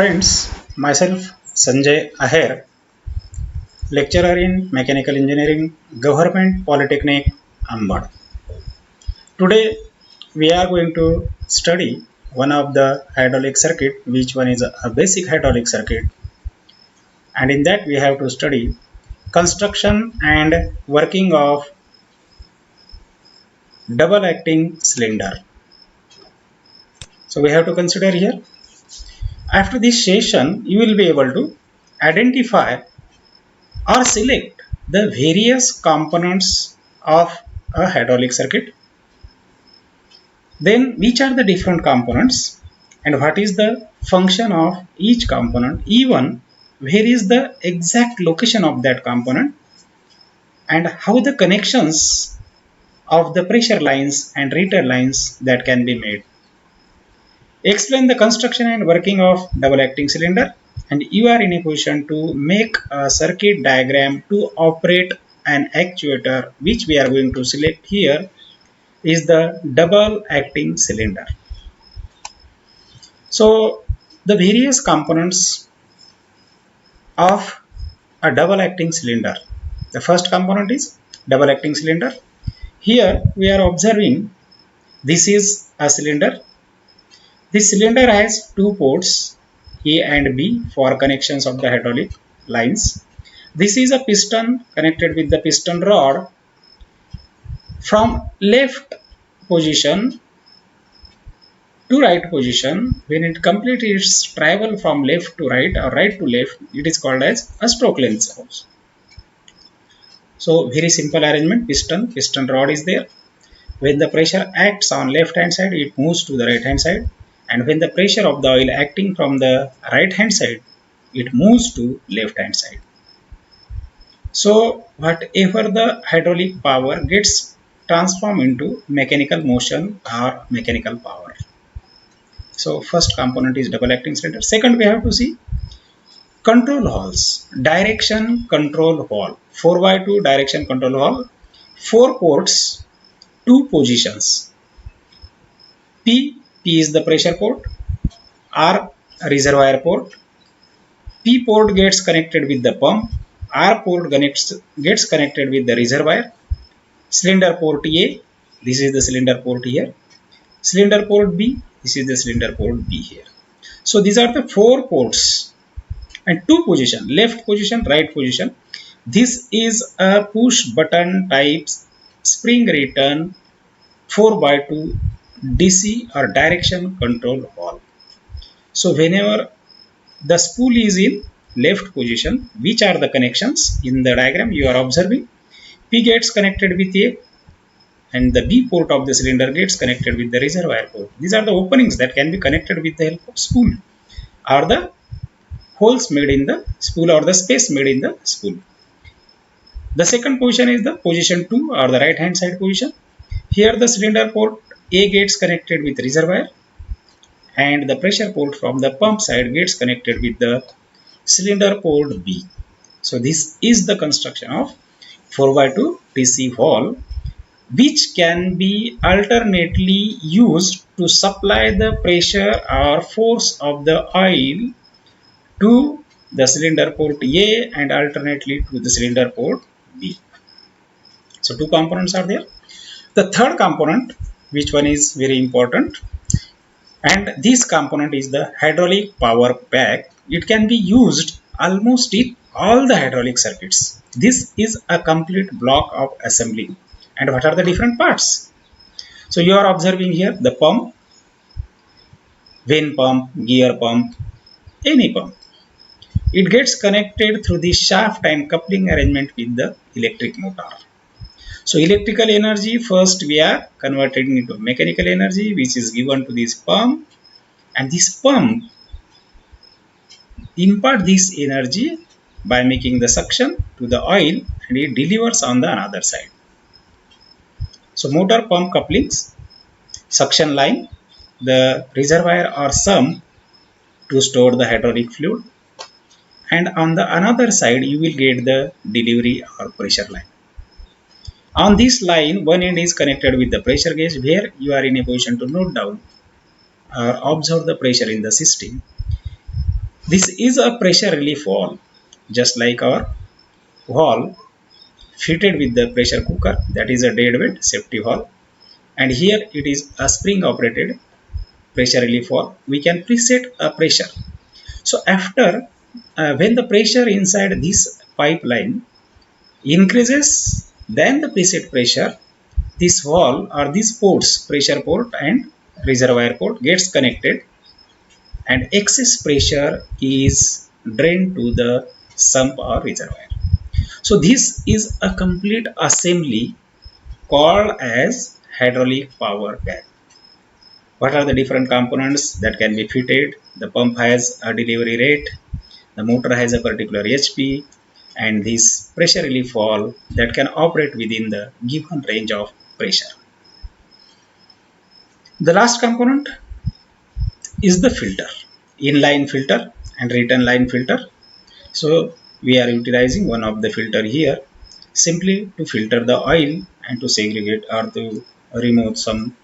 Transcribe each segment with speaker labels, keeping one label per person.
Speaker 1: Friends, myself Sanjay Aher, lecturer in Mechanical Engineering, Government Polytechnic, Ambad. Today we are going to study one of the hydraulic circuit, which one is a basic hydraulic circuit, and in that we have to study construction and working of double acting cylinder. So we have to consider here. After this session, you will be able to identify or select the various components of a hydraulic circuit. Then which are the different components and what is the function of each component, even where is the exact location of that component, and how the connections of the pressure lines and return lines that can be made. Explain the construction and working of double acting cylinder, and you are in a position to make a circuit diagram to operate an actuator, which we are going to select here is the double acting cylinder. So the various components of a double acting cylinder. The first component is double acting cylinder. Here we are observing this is a cylinder. This cylinder has two ports A and B for connections of the hydraulic lines. This is a piston connected with the piston rod. From left position to right position, when it completes its travel from left to right or right to left, it is called as a stroke length also. So very simple arrangement, piston rod is there. When the pressure acts on left hand side, it moves to the right hand side, and when the pressure of the oil acting from the right hand side, it moves to left hand side. So whatever the hydraulic power gets transformed into mechanical motion or mechanical power. So first component is double acting cylinder. Second, we have to see control halls, direction control hall, 4x2 direction control hall, 4 ports, 2 positions. P is the pressure port, R reservoir port, P port gets connected with the pump, R port gets connected with the reservoir, cylinder port A, this is the cylinder port here, cylinder port B, this is the cylinder port B here. So these are the 4 ports and 2 position, left position, right position. This is a push button type spring return 4x2 DC or direction control valve. So whenever the spool is in left position, which are the connections in the diagram you are observing? P gets connected with A and the B port of the cylinder gets connected with the reservoir port. These are the openings that can be connected with the help of spool, or the holes made in the spool or the space made in the spool. The second position is the position 2 or the right hand side position. Here the cylinder port A gets connected with reservoir and the pressure port from the pump side gets connected with the cylinder port B. So this is the construction of 4x2 DC valve, which can be alternately used to supply the pressure or force of the oil to the cylinder port A and alternately to the cylinder port B. So two components are there. The third component, which one is very important, and this component is the hydraulic power pack. It can be used almost in all the hydraulic circuits. This is a complete block of assembly. And what are the different parts? So you are observing here the pump, vane pump, gear pump, any pump. It gets connected through the shaft and coupling arrangement with the electric motor. So electrical energy first we are converting into mechanical energy, which is given to this pump, and this pump impart this energy by making the suction to the oil and it delivers on the another side. So motor pump couplings, suction line, the reservoir or sump to store the hydraulic fluid, and on the another side you will get the delivery or pressure line. On this line, one end is connected with the pressure gauge, where you are in a position to note down or observe the pressure in the system. This is a pressure relief valve, just like our valve fitted with the pressure cooker, that is a deadweight safety valve. And here it is a spring operated pressure relief valve. We can preset a pressure. So after when the pressure inside this pipeline increases than the preset pressure, this valve or these ports, pressure port and reservoir port, gets connected, and excess pressure is drained to the sump or reservoir. So this is a complete assembly called as hydraulic power pack. What are the different components that can be fitted? The pump has a delivery rate, the motor has a particular HP, and this pressure relief valve that can operate within the given range of pressure. The last component is the filter, inline filter and return line filter. So we are utilizing one of the filter here simply to filter the oil and to segregate or to remove some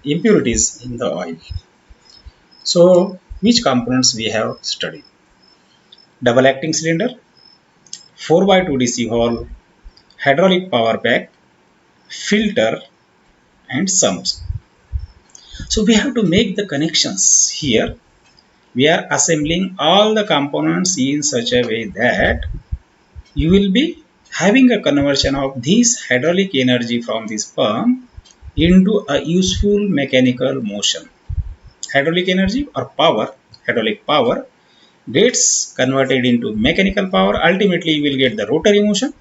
Speaker 1: impurities in the oil. So which components we have studied? Double acting cylinder, 4x2 DC valve, hydraulic power pack, filter and sumps. So we have to make the connections here. We are assembling all the components in such a way that you will be having a conversion of this hydraulic energy from this pump into a useful mechanical motion. Hydraulic energy or power, hydraulic power gets converted into mechanical power. Ultimately you will get the rotary motion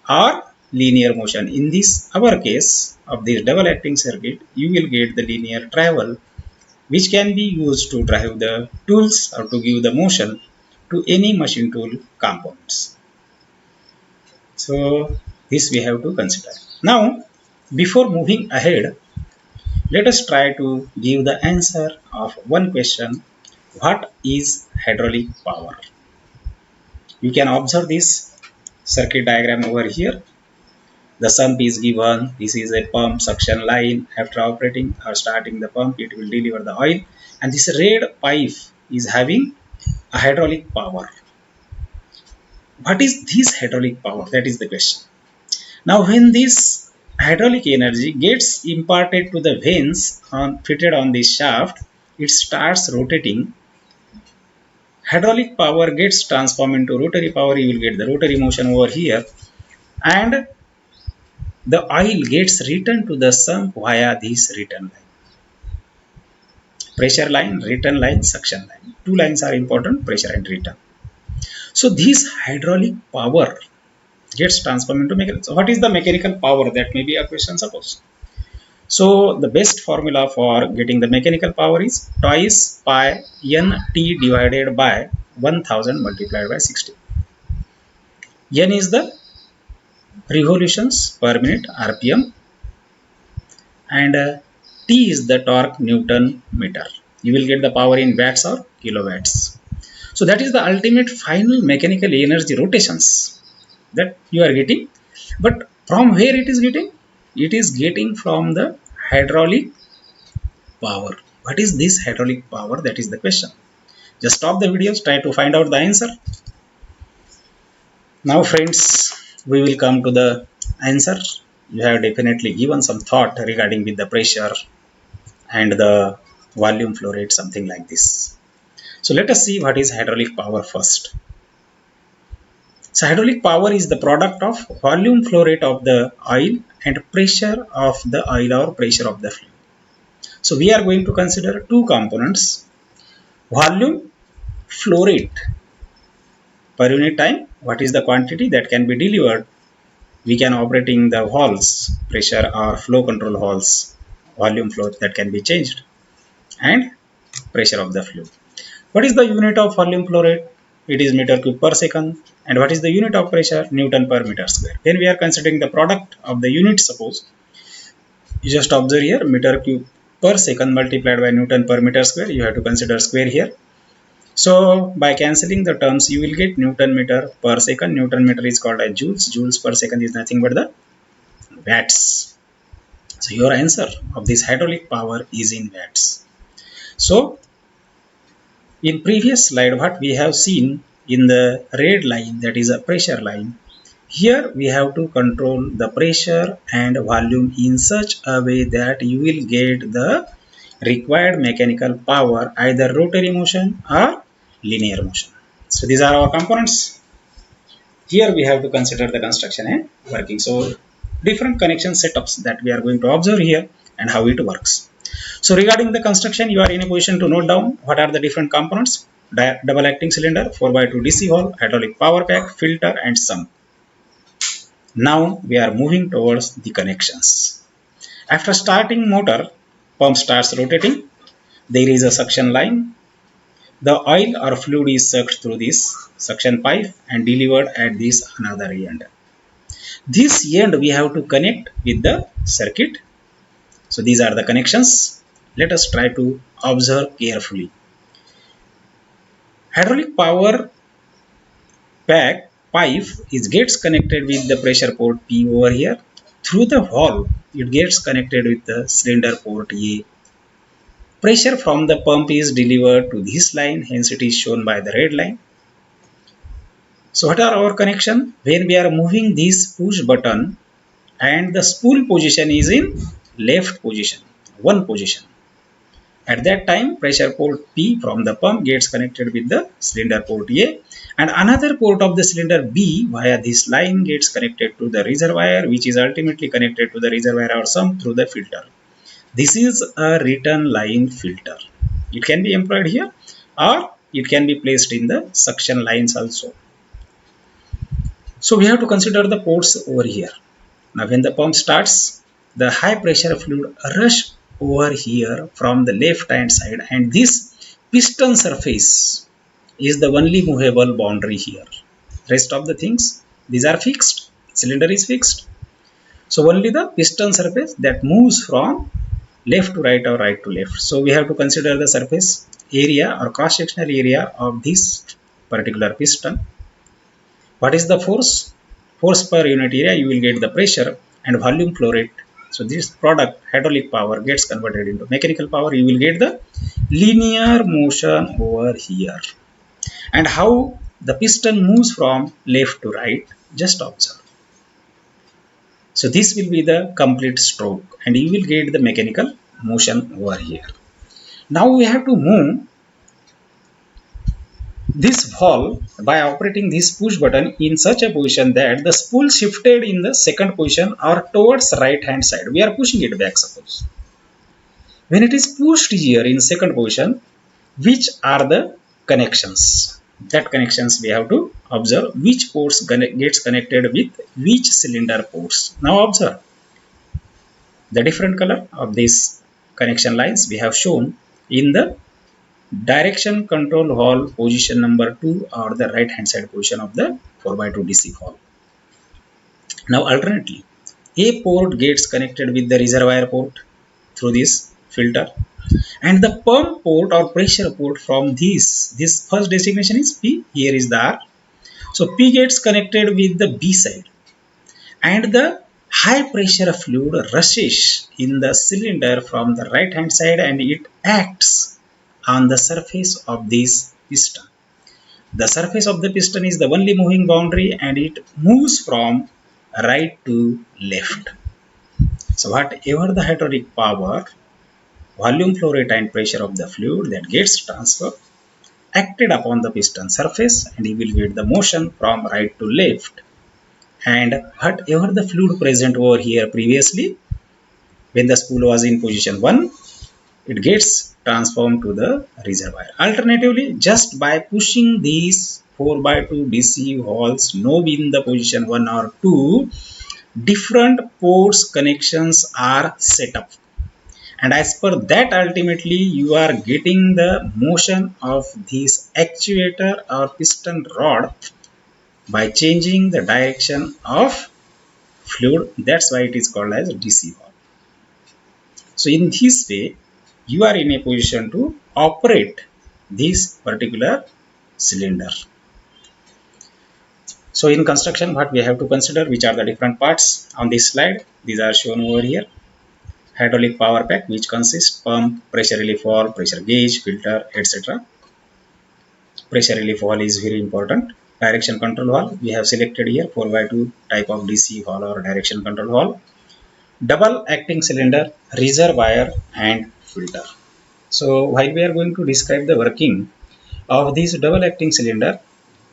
Speaker 1: or linear motion. In this our case of this double acting circuit, you will get the linear travel, which can be used to drive the tools or to give the motion to any machine tool components. So this we have to consider. Now before moving ahead, let us try to give the answer of one question: what is hydraulic power? You can observe this circuit diagram over here. The sump is given. This is a pump suction line. After operating or starting the pump, it will deliver the oil, and this red pipe is having a hydraulic power. What is this hydraulic power? That is the question. Now when this hydraulic energy gets imparted to the vanes fitted on this shaft, it starts rotating. Hydraulic power gets transformed into rotary power. You will get the rotary motion over here, and the oil gets returned to the sump via this return line. Pressure line, return line, suction line. Two lines are important, pressure and return. So this hydraulic power gets transformed into mechanical. So what is the mechanical power? That may be a question, suppose. So the best formula for getting the mechanical power is twice pi nt divided by 1000 multiplied by 60. N is the revolutions per minute RPM, and T is the torque Newton meter. You will get the power in watts or kilowatts. So that is the ultimate final mechanical energy rotations that you are getting. But from where it is getting? It is getting from the hydraulic power. What is this hydraulic power? That is the question. Just stop the videos, try to find out the answer. Now friends, we will come to the answer. You have definitely given some thought regarding with the pressure and the volume flow rate, something like this. So let us see what is hydraulic power first. So hydraulic power is the product of volume flow rate of the oil and pressure of the oil or pressure of the fluid. So we are going to consider two components: volume flow rate per unit time. What is the quantity that can be delivered? We can operating the valves, pressure or flow control valves, volume flow that can be changed, and pressure of the fluid. What is the unit of volume flow rate? It is meter cube per second. And what is the unit of pressure? Newton per meter square. When we are considering the product of the unit, suppose you just observe here meter cube per second multiplied by Newton per meter square. You have to consider square here. So by cancelling the terms, you will get Newton meter per second. Newton meter is called as joules. Joules per second is nothing but the watts. So your answer of this hydraulic power is in watts. So In previous slide, what we have seen in the red line, that is a pressure line, here we have to control the pressure and volume in such a way that you will get the required mechanical power, either rotary motion or linear motion. So these are our components. Here we have to consider the construction and working. So different connection setups that we are going to observe here and how it works. So regarding the construction, you are in a position to note down what are the different components: double acting cylinder, 4x2 DC valve, hydraulic power pack, filter and sump. Now we are moving towards the connections. After starting motor, pump starts rotating. There is a suction line. The oil or fluid is sucked through this suction pipe and delivered at this another end. This end we have to connect with the circuit. So these are the connections. Let us try to observe carefully. Hydraulic power pack pipe gets connected with the pressure port P over here. Through the valve, it gets connected with the cylinder port A. Pressure from the pump is delivered to this line, hence it is shown by the red line. So what are our connection? When we are moving this push button and the spool position is in left position, one position. At that time, pressure port P from the pump gets connected with the cylinder port A, and another port of the cylinder B via this line gets connected to the reservoir, which is ultimately connected to the reservoir or sump through the filter. This is a return line filter. It can be employed here or it can be placed in the suction lines also. So we have to consider the ports over here. Now when the pump starts, the high pressure fluid rush over here from the left hand side, and this piston surface is the only movable boundary here. Rest of the things, these are fixed. Cylinder is fixed. So only the piston surface that moves from left to right or right to left. So we have to consider the surface area or cross sectional area of this particular piston. What is the force? Force per unit area, you will get the pressure and volume flow rate. So this product, hydraulic power, gets converted into mechanical power. You will get the linear motion over here. And how the piston moves from left to right, just observe. So this will be the complete stroke and you will get the mechanical motion over here. Now we have to move this valve by operating this push button in such a position that the spool shifted in the second position or towards right hand side. We are pushing it back, suppose. When it is pushed here in second position, which are the connections? That connections we have to observe which ports gets connected with which cylinder ports. Now observe the different color of these connection lines we have shown in the direction control valve position number 2 or the right hand side position of the 4x2 DC valve. Now alternately, a port gets connected with the reservoir port through this filter, and the pump port or pressure port from this first designation is P, here is the R. So P gets connected with the B side, and the high pressure fluid rushes in the cylinder from the right hand side and it acts on the surface of this piston. The surface of the piston is the only moving boundary and it moves from right to left. So whatever the hydraulic power, volume flow rate and pressure of the fluid that gets transferred acted upon the piston surface, and you will get the motion from right to left. And whatever the fluid present over here previously when the spool was in position 1, it gets transformed to the reservoir. Alternatively, just by pushing these 4x2 DC valves knob in the position 1 or 2, different ports connections are set up, and as per that ultimately you are getting the motion of this actuator or piston rod by changing the direction of fluid. That's why it is called as DC valve. So in this way you are in a position to operate this particular cylinder. So in construction, what we have to consider, which are the different parts on this slide, these are shown over here. Hydraulic power pack, which consists pump, pressure relief valve, pressure gauge, filter, etc. pressure relief valve is very important. Direction control valve, we have selected here 4x2 type of DC valve or direction control valve. Double acting cylinder, reservoir and filter. So while we are going to describe the working of this double acting cylinder,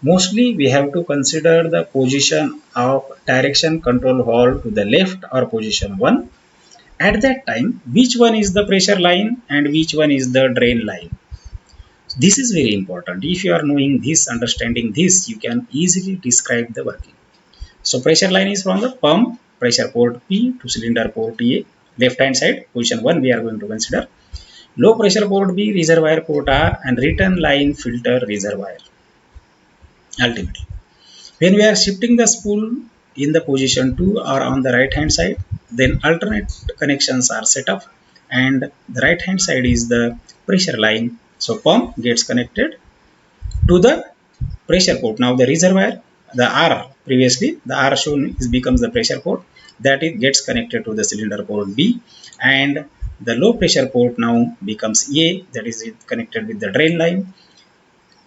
Speaker 1: mostly we have to consider the position of direction control valve to the left or position 1. At that time, which one is the pressure line and which one is the drain line. This is very important. If you are knowing this, understanding this, you can easily describe the working. So pressure line is from the pump, pressure port P to cylinder port A. Left hand side, position 1 we are going to consider. Low pressure port B, reservoir port R and return line filter reservoir. Ultimately, when we are shifting the spool in the position 2 or on the right hand side, then alternate connections are set up and the right hand side is the pressure line. So pump gets connected to the pressure port. Now the reservoir, the R previously, the R shown is becomes the pressure port, that it gets connected to the cylinder port B, and the low pressure port now becomes A, that is it connected with the drain line,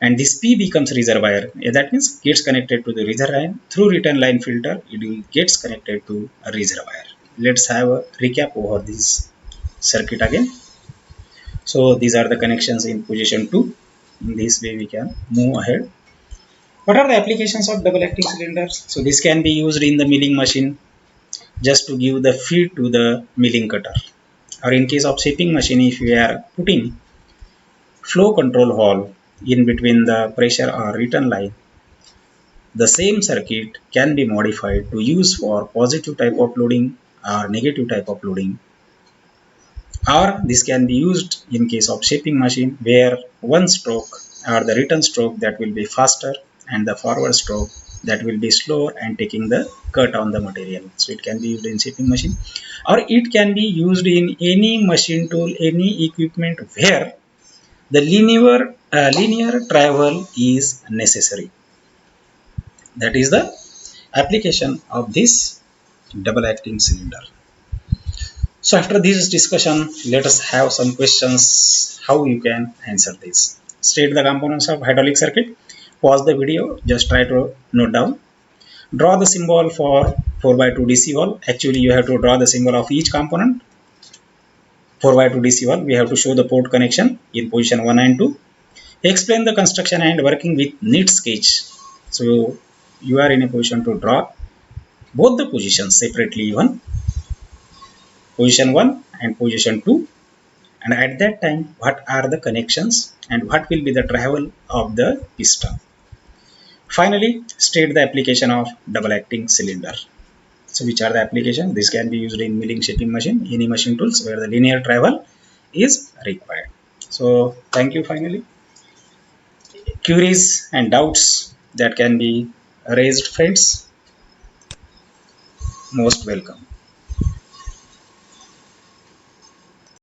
Speaker 1: and this P becomes reservoir. That means gets connected to the reservoir through return line filter. It gets connected to a reservoir. Let's have a recap over this circuit again. So these are the connections in position 2. In this way we can move ahead. What are the applications of double acting cylinders? So this can be used in the milling machine just to give the feed to the milling cutter, or in case of shaping machine, if you are putting flow control valve in between the pressure or return line, the same circuit can be modified to use for positive type of loading or negative type of loading, or this can be used in case of shaping machine where one stroke or the return stroke that will be faster and the forward stroke that will be slower and taking the cut on the material. So it can be used in shaping machine, or it can be used in any machine tool, any equipment where the linear travel is necessary. That is the application of this double acting cylinder. So after this discussion, let us have some questions how you can answer this. State the components of hydraulic circuit. Pause the video, just try to note down. Draw the symbol for 4x2 DC valve. Actually, you have to draw the symbol of each component. 4x2 DC valve, we have to show the port connection in position 1 and 2. Explain the construction and working with neat sketch. So you are in a position to draw both the positions separately, even position 1 and position 2, and at that time what are the connections and what will be the travel of the piston. Finally, state the application of double acting cylinder. So which are the applications? This can be used in milling, shaping machine, any machine tools where the linear travel is required. So thank you. Finally, queries and doubts that can be raised, friends, most welcome.